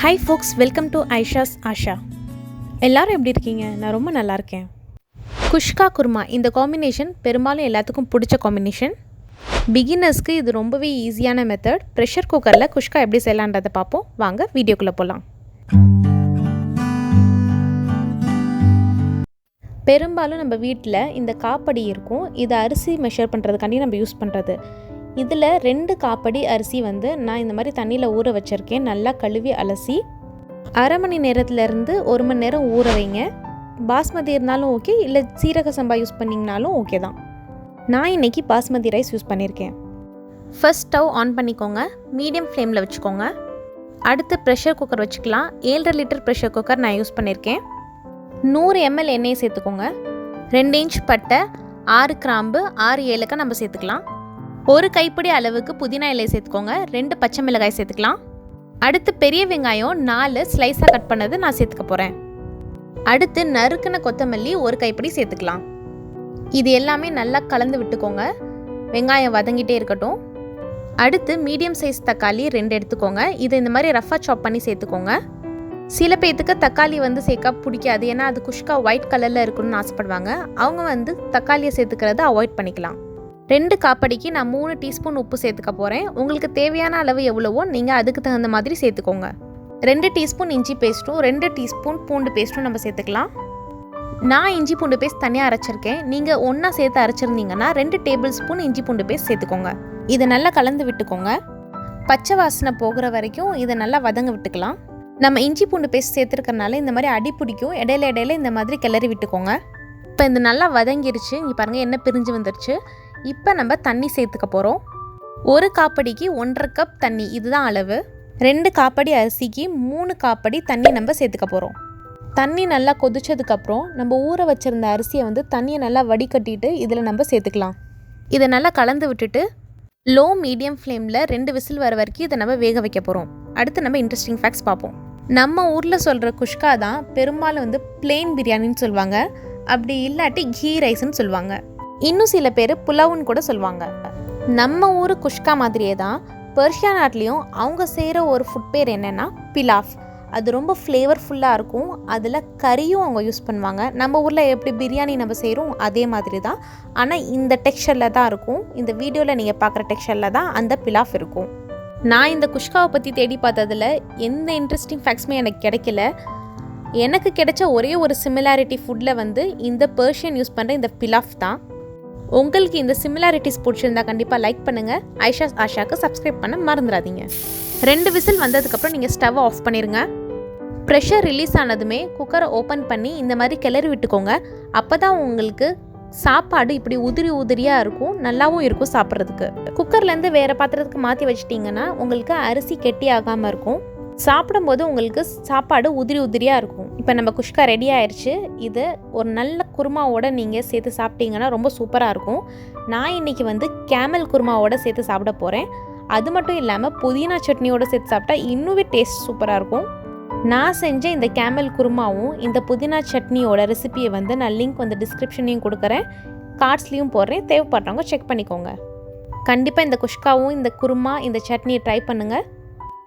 Hi folks, welcome to Ayisha's Aasha. எல்லாரும் எப்படி இருக்கீங்க? நான் ரொம்ப நல்லா இருக்கேன். குஷ்கா குருமா இந்த காம்பினேஷன் பெரும்பாலும் எல்லாத்துக்கும் பிடிச்ச காம்பினேஷன். பிகினர்ஸ்க்கு இது ரொம்பவே ஈஸியான மெத்தட். ப்ரெஷர் குக்கரில் குஷ்கா எப்படி செய்யலான்றதை பார்ப்போம். வாங்க வீடியோக்குள்ளே போகலாம். பெரும்பாலும் நம்ம வீட்டில் இந்த காப்படி இருக்கும். இது அரிசி மெஷர் பண்ணுறதுக்காண்டி நம்ம யூஸ் பண்ணுறது. இதில் 2 காப்படி அரிசி நான் இந்த மாதிரி தண்ணியில் ஊற வச்சுருக்கேன். நல்லா கழுவி அலசி அரை மணி நேரத்துலேருந்து 1 மணி நேரம் ஊற வைங்க. பாஸ்மதி இருந்தாலும் ஓகே, இல்லை சீரக சம்பா யூஸ் பண்ணிங்கனாலும் ஓகே தான். நான் இன்றைக்கி பாஸ்மதி ரைஸ் யூஸ் பண்ணியிருக்கேன். ஃபர்ஸ்ட் ஸ்டவ் ஆன் பண்ணிக்கோங்க. மீடியம் ஃப்ளேமில் வச்சுக்கோங்க. அடுத்து ப்ரெஷர் குக்கர் வச்சுக்கலாம். 7.5 லிட்டர் ப்ரெஷர் குக்கர் நான் யூஸ் பண்ணியிருக்கேன். 100 ml எண்ணெயை சேர்த்துக்கோங்க. 2 இன்ச் பட்டை, 6 கிராம்பு, 6 ஏலக்காய் நம்ம சேர்த்துக்கலாம். 1 கைப்பிடி அளவுக்கு புதினா இலையை சேர்த்துக்கோங்க. 2 பச்சை மிளகாய் சேர்த்துக்கலாம். அடுத்து பெரிய வெங்காயம் 4 ஸ்லைஸாக கட் பண்ணது நான் சேர்த்துக்க போகிறேன். அடுத்து நறுக்கின கொத்தமல்லி 1 கைப்பிடி சேர்த்துக்கலாம். இது எல்லாமே நல்லா கலந்து விட்டுக்கோங்க. வெங்காயம் வதங்கிட்டே இருக்கட்டும். அடுத்து மீடியம் சைஸ் தக்காளி 2 எடுத்துக்கோங்க. இதை இந்த மாதிரி ரஃபாக சாப் பண்ணி சேர்த்துக்கோங்க. சில பேர்த்துக்கு தக்காளி சேர்க்க பிடிக்காது, ஏன்னா அது குஷ்கா ஒயிட் கலரில் இருக்கணும்னு ஆசைப்படுவாங்க. அவங்க தக்காளியை சேர்த்துக்கிறத அவாய்ட் பண்ணிக்கலாம். 2 காப்படிக்கு நான் 3 டீஸ்பூன் உப்பு சேர்த்துக்க போகிறேன். உங்களுக்கு தேவையான அளவு எவ்வளவோ நீங்கள் அதுக்கு தகுந்த மாதிரி சேர்த்துக்கோங்க. 2 டீஸ்பூன் இஞ்சி பேஸ்ட்டும் 2 டீஸ்பூன் பூண்டு பேஸ்ட்டும் நம்ம சேர்த்துக்கலாம். நான் இஞ்சி பூண்டு பேஸ்ட் தனியாக அரைச்சிருக்கேன். நீங்கள் ஒன்றா சேர்த்து அரைச்சிருந்தீங்கன்னா 2 டேபிள் ஸ்பூன் இஞ்சி பூண்டு பேஸ்ட் சேர்த்துக்கோங்க. இதை நல்லா கலந்து விட்டுக்கோங்க. பச்சை வாசனை போகிற வரைக்கும் இதை நல்லா வதங்க விட்டுக்கலாம். நம்ம இஞ்சி பூண்டு பேஸ்ட் சேர்த்துருக்கறனால இந்த மாதிரி அடி பிடிக்கும். இடையில இந்த மாதிரி கிளறி விட்டுக்கோங்க. இப்போ இது நல்லா வதங்கிருச்சு. இங்கே பாருங்கள், எண்ணெய் பிரிஞ்சு வந்துருச்சு. இப்போ நம்ம தண்ணி சேர்த்துக்க போகிறோம். 1 காப்படிக்கு 1.5 கப் தண்ணி, இதுதான் அளவு. 2 காப்படி அரிசிக்கு 3 காப்படி தண்ணி நம்ம சேர்த்துக்க போகிறோம். தண்ணி நல்லா கொதிச்சதுக்கப்புறம் நம்ம ஊற வச்சுருந்த அரிசியை தண்ணியை நல்லா வடிகட்டிட்டு இதில் நம்ம சேர்த்துக்கலாம். இதை நல்லா கலந்து விட்டுட்டு லோ மீடியம் ஃப்ளேமில் 2 விசில் வர வரைக்கும் இதை நம்ம வேக வைக்க போகிறோம். அடுத்து நம்ம இன்ட்ரெஸ்டிங் ஃபேக்ட்ஸ் பார்ப்போம். நம்ம ஊரில் சொல்கிற குஷ்கா தான் பெரும்பாலும் பிளெயின் பிரியாணின்னு சொல்லுவாங்க. அப்படி இல்லாட்டி கீ ரைஸ்ன்னு சொல்லுவாங்க. இன்னும் சில பேர் புலாவுன்னு கூட சொல்லுவாங்க. நம்ம ஊர் குஷ்கா மாதிரியே தான் பெர்ஷியா நாட்டிலையும் அவங்க செய்கிற ஒரு ஃபுட் பேர் என்னென்னா பிலாஃப். அது ரொம்ப ஃப்ளேவர்ஃபுல்லாக இருக்கும். அதில் கறியும் அவங்க யூஸ் பண்ணுவாங்க. நம்ம ஊரில் எப்படி பிரியாணி நம்ம செய்கிறோம் அதே மாதிரி தான், ஆனால் இந்த டெக்ஸ்சரில் தான் இருக்கும். இந்த வீடியோவில் நீங்கள் பார்க்குற டெக்ஸ்சரில் தான் அந்த பிலாஃப் இருக்கும். நான் இந்த குஷ்காவை பற்றி தேடி பார்த்ததில் எந்த இன்ட்ரெஸ்டிங் ஃபேக்ட்ஸுமே எனக்கு கிடைக்கல. எனக்கு கிடைச்ச ஒரே ஒரு சிமிலாரிட்டி ஃபுட்டில் இந்த பெர்ஷியன் யூஸ் பண்ணுற இந்த பிலாஃப் தான். உங்களுக்கு இந்த சிமிலாரிட்டிஸ் பிடிச்சிருந்தா கண்டிப்பாக லைக் பண்ணுங்கள். ஐஷாஸ் ஆஷாக்கு சப்ஸ்கிரைப் பண்ண மறந்துடாதீங்க. 2 விசில் வந்ததுக்கப்புறம் நீங்கள் ஸ்டவ் ஆஃப் பண்ணிடுங்க. ப்ரெஷர் ரிலீஸ் ஆனதுமே குக்கரை ஓப்பன் பண்ணி இந்த மாதிரி கிளறி விட்டுக்கோங்க. அப்போ தான் உங்களுக்கு சாப்பாடு இப்படி உதிரியாக இருக்கும், நல்லாவும் இருக்கும் சாப்பிட்றதுக்கு. குக்கர்லேருந்து வேறு பாத்திரத்துக்கு மாற்றி வச்சிட்டிங்கன்னா உங்களுக்கு அரிசி கெட்டி ஆகாமல் இருக்கும். சாப்பிடும்போது உங்களுக்கு சாப்பாடு உதிரியாக இருக்கும். இப்போ நம்ம குஷ்கா ரெடி ஆயிடுச்சு. இது ஒரு நல்ல குருமாவோட நீங்கள் சேர்த்து சாப்பிட்டீங்கன்னா ரொம்ப சூப்பராக இருக்கும். நான் இன்றைக்கி கேமல் குருமாவோட சேர்த்து சாப்பிட போகிறேன். அது மட்டும் இல்லாமல் புதினா சட்னியோட சேர்த்து சாப்பிட்டா இன்னுமே டேஸ்ட் சூப்பராக இருக்கும். நான் செஞ்ச இந்த கேமல் குருமாவும் இந்த புதினா சட்னியோட ரெசிபியை நான் லிங்க் டிஸ்கிரிப்ஷன்லையும் கொடுக்குறேன், கார்ட்ஸ்லேயும் போடுறேன். தேவைப்படுறவங்க செக் பண்ணிக்கோங்க. கண்டிப்பாக இந்த குஷ்காவும் இந்த குருமா இந்த சட்னியை ட்ரை பண்ணுங்கள்.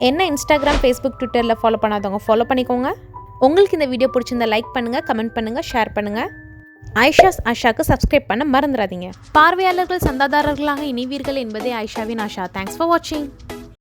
என்ன இன்ஸ்டாகிராம், ஃபேஸ்புக், ட்விட்டரில் ஃபாலோ பண்ணாதவங்க ஃபாலோ பண்ணிக்கோங்க. உங்களுக்கு இந்த வீடியோ பிடிச்சிருந்தா லைக் பண்ணுங்கள், கமெண்ட் பண்ணுங்கள், ஷேர் பண்ணுங்கள். ஐஷாஸ் ஆஷாக்கு சப்ஸ்கிரைப் பண்ண மறந்துடாதீங்க. பார்வையாளர்கள் சந்தாதாரர்களாக இணைவீர்கள் என்பதே ஐஷாவின் ஆஷா. தேங்க்ஸ் ஃபார் வாட்சிங்.